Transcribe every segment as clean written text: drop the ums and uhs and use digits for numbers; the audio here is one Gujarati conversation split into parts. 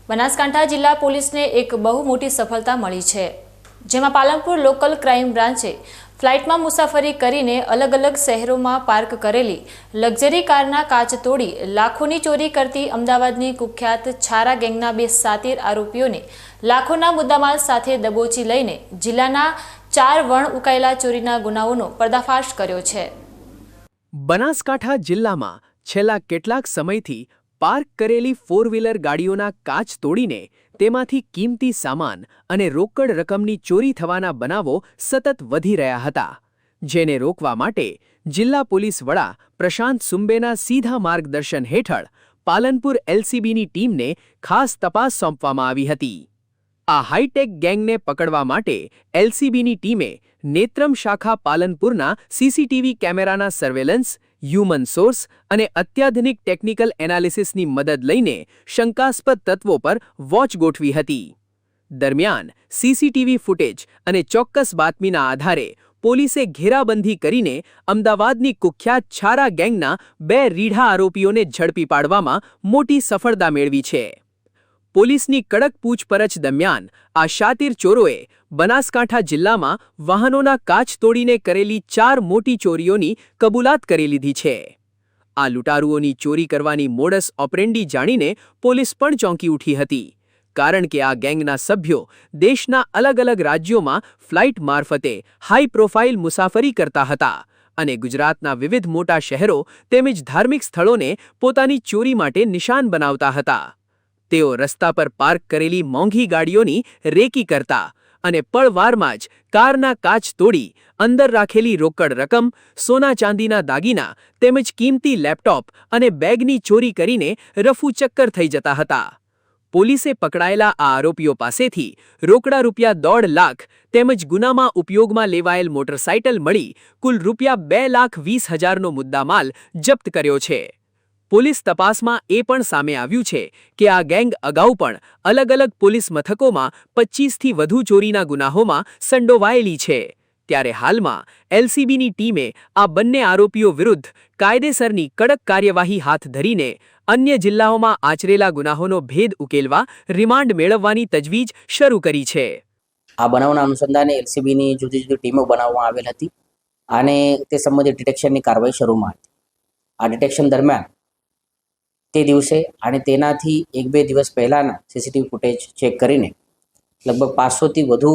બનાસકાંઠા જિલ્લા પોલીસને એક બહુ મોટી સફળતા મળી છે, જેમાં પાલનપુર લોકલ ક્રાઇમ બ્રાન્ચે ફ્લાઇટમાં મુસાફરી કરીને અલગ અલગ શહેરોમાં પાર્ક કરેલી લક્ઝરી કારના કાચ તોડી લાખોની ચોરી કરતી અમદાવાદની કુખ્યાત છારા ગેંગના બે સાતીર આરોપીઓને લાખોના મુદ્દામાલ સાથે દબોચી લઈને જિલ્લાના 4 વણ ઉકાયેલા ચોરીના ગુનાઓનો પર્દાફાશ કર્યો છે। બનાસકાંઠા જિલ્લામાં છેલ્લા કેટલાક સમયથી પાર્ક કરેલી 4-વ્હીલર ગાડીઓના કાચ તોડીને તેમાંથી કિંમતી સામાન અને રોકડ રકમની ચોરી થવાના બનાવો સતત વધી રહ્યા હતા, જેને રોકવા માટે જિલ્લા પોલીસ વડા પ્રશાંત સુંબેના સીધા માર્ગદર્શન હેઠળ પાલનપુર એલસીબીની ટીમને ખાસ તપાસ સોંપવામાં આવી હતી। આ હાઈટેક ગેંગને પકડવા માટે એલસીબીની ટીમે નેત્રમ શાખા પાલનપુરના સીસીટીવી કેમેરાના સર્વેલન્સ, હ્યુમન સોર્સ અને અત્યાધુનિક ટેકનિકલ એનાલિસિસની મદદ લઈને શંકાસ્પદ તત્વો પર વોચ ગોઠવી હતી। દરમિયાન સીસીટીવી ફૂટેજ અને ચોક્કસ બાતમીના આધારે પોલીસે ઘેરાબંધી કરીને અમદાવાદની કુખ્યાત છારા ગેંગના 2 રીઢા આરોપીઓને ઝડપી પાડવામાં મોટી સફળતા મેળવી છે। પોલીસની કડક પૂછપરછ દરમિયાન આ શાતીર ચોરોએ બનાસકાંઠા જિલ્લામાં વાહનોના કાચ તોડીને કરેલી 4 મોટી ચોરીઓની કબૂલાત કરી લીધી છે। આ લૂંટારુઓની ચોરી કરવાની મોડસ ઓપરેન્ડી જાણીને પોલીસ પણ ચોંકી ઉઠી હતી, કારણ કે આ ગેંગના સભ્યો દેશના અલગ અલગ રાજ્યોમાં ફ્લાઇટ મારફતે હાઈ પ્રોફાઇલ મુસાફરી કરતા હતા અને ગુજરાતના વિવિધ મોટા શહેરો તેમજ ધાર્મિક સ્થળોને પોતાની ચોરી માટે નિશાન બનાવતા હતા। તેઓ રસ્તા પર પાર્ક કરેલી મોંઘી ગાડીઓની રેકી કરતા અને પળવારમાં જ કારના કાચ તોડી અંદર રાખેલી રોકડ રકમ, સોના ચાંદીના દાગીના તેમજ કિંમતી લેપટોપ અને બેગની ચોરી કરીને રફૂચક્કર થઈ જતા હતા। પોલીસે પકડાયેલા આ આરોપીઓ પાસેથી રોકડા ₹1.5 લાખ તેમજ ગુનામાં ઉપયોગમાં લેવાયેલ મોટરસાઇકલ મળી કુલ ₹2,20,000નો મુદ્દામાલ જપ્ત કર્યો છે। પોલીસ તપાસમાં એ પણ સામે આવ્યું છે કે આ ગેંગ અગાઉ પણ અલગ અલગ પોલીસ મથકોમાં 25થી વધુ ચોરીના ગુનાહોમાં સંડોવાયેલી છે, ત્યારે હાલમાં એલસીબીની ટીમે આ બંને આરોપીઓ વિરુદ્ધ કાયદેસરની કડક કાર્યવાહી હાથ ધરીને અન્ય જિલ્લાઓમાં આચરેલા ગુનાહોનો ભેદ ઉકેલવા રિમાન્ડ મેળવવાની તજવીજ શરૂ કરી છે। આ બનાવના અનુસંધાને એલસીબીની જુદી જુદી ટીમો બનાવવામાં આવેલ હતી અને તે સંબંધિત ડિટેક્શનની કાર્યવાહી શરૂમાં હતી। આ ડિટેક્શન દરમિયાન તે દિવસે અને તેનાથી 1-2 દિવસ પહેલાના સીસીટીવી ફૂટેજ ચેક કરીને લગભગ 500થી વધુ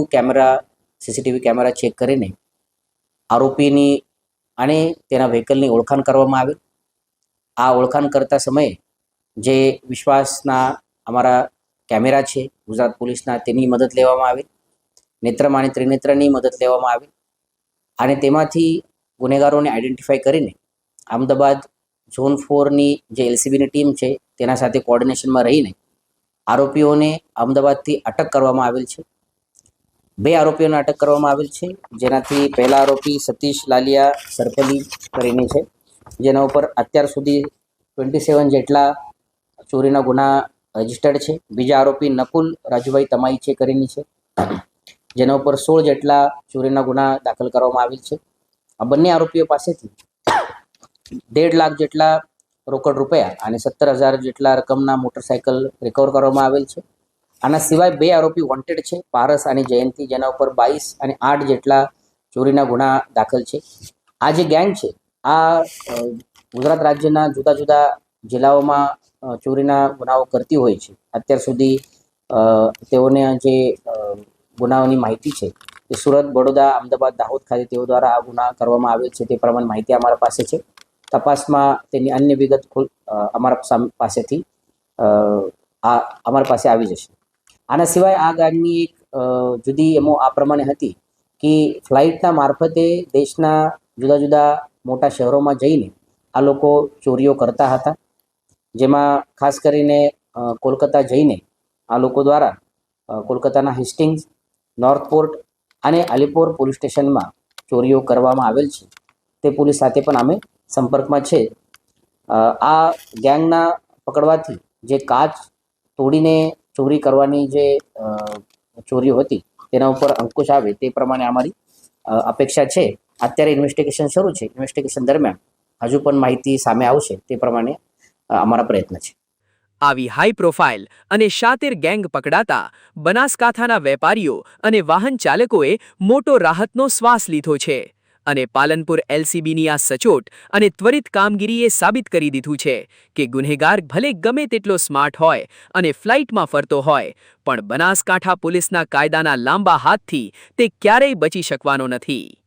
સીસીટીવી કેમેરા ચેક કરીને આરોપીની અને તેના વ્હીકલની ઓળખાણ કરવામાં આવી। આ ઓળખાણ કરતા સમયે જે વિશ્વાસના અમારા કેમેરા છે ગુજરાત પોલીસના, તેની મદદ લેવામાં આવી, નેત્રમ અને ત્રિનેત્રની મદદ લેવામાં આવી અને તેમાંથી ગુનેગારોને આઈડેન્ટિફાઈ કરીને અમદાવાદ ઝોન 4ની જે એલસીબીની ટીમ છે તેના સાથે કોઓર્ડિનેશનમાં રહીને આરોપીઓને અમદાવાદથી અટક કરવામાં આવેલ છે। 2 આરોપીઓને અટક કરવામાં આવેલ છે, જેનાથી પહેલા આરોપી સતીશ લાલિયા સરપલી કરીને છે, જેના ઉપર અત્યાર સુધી 27 જેટલા ચોરીના ગુના રજીસ્ટર્ડ છે। બીજા આરોપી નકુલ રાજુભાઈ તમાઈ છે કરીને છે, જેના ઉપર 16 જેટલા ચોરીના ગુના દાખલ કરવામાં આવેલ છે। આ બંને આરોપીઓ પાસેથી 1.5 લાખ જેટલા રોકડ રૂપિયા અને 17,000 જેટલા રકમના મોટરસાઇકલ રિકવર કરવામાં આવેલ છે। આના સિવાય 2 આરોપી વોન્ટેડ છે, પારસ અને જયંતિ, જેના ઉપર 22 અને 8 જેટલા ચોરીના ગુના દાખલ છે। આ જે ગેંગ છે આ ગુજરાત રાજ્યના જુદા જુદા જિલ્લાઓમાં ચોરીના ગુનાઓ કરતી હોય છે। અત્યાર સુધી તેઓને જે ગુનાઓની માહિતી છે એ સુરત, બડોદા, અમદાવાદ, દાહોદ ખાતે તેઓ દ્વારા આ ગુના કરવામાં આવેલ છે, તે પ્રમાણે માહિતી અમારા પાસે છે। તપાસમાં તેની અન્ય વિગત અમારા પાસેથી અમારા પાસે આવી જશે। આના સિવાય આ ગેંગની એક જુદી એમો આ પ્રમાણે હતી કે ફ્લાઇટના મારફતે દેશના જુદા જુદા મોટા શહેરોમાં જઈને આ લોકો ચોરીઓ કરતા હતા, જેમાં ખાસ કરીને કોલકાતા જઈને આ લોકો દ્વારા કોલકાતાના હેસ્ટિંગ્સ, નોર્થ પોર્ટ અને અલીપોર પોલીસ સ્ટેશનમાં ચોરીઓ કરવામાં આવેલ છે। તે પોલીસ સાથે પણ અમે સંપર્કમાં છે। આ ગેંગના પકડવાથી જે કાચ તોડીને ચોરી કરવાની જે ચોરીઓ હતી તેના ઉપર અંકુશ આવે તે પ્રમાણે અમારી અપેક્ષા છે। અત્યારે ઇન્વેસ્ટિગેશન શરૂ છે, ઇન્વેસ્ટિગેશન દરમિયાન હજુ પણ માહિતી સામે આવશે તે પ્રમાણે અમારા પ્રયત્ન છે। આવી હાઈ પ્રોફાઇલ અને શાતિર ગેંગ પકડાતા બનાસકાંઠાના વેપારીઓ અને વાહન ચાલકોએ મોટો રાહતનો શ્વાસ લીધો છે અને પાલનપુર એલસીબીની આ સચોટ અને ત્વરિત કામગીરીએ સાબિત કરી દીધું છે કે ગુનેગાર ભલે ગમે તેટલો સ્માર્ટ હોય અને ફ્લાઇટમાં ફરતો હોય પણ બનાસકાંઠા પોલીસના કાયદાના લાંબા હાથથી તે ક્યારેય બચી શકવાનો નથી.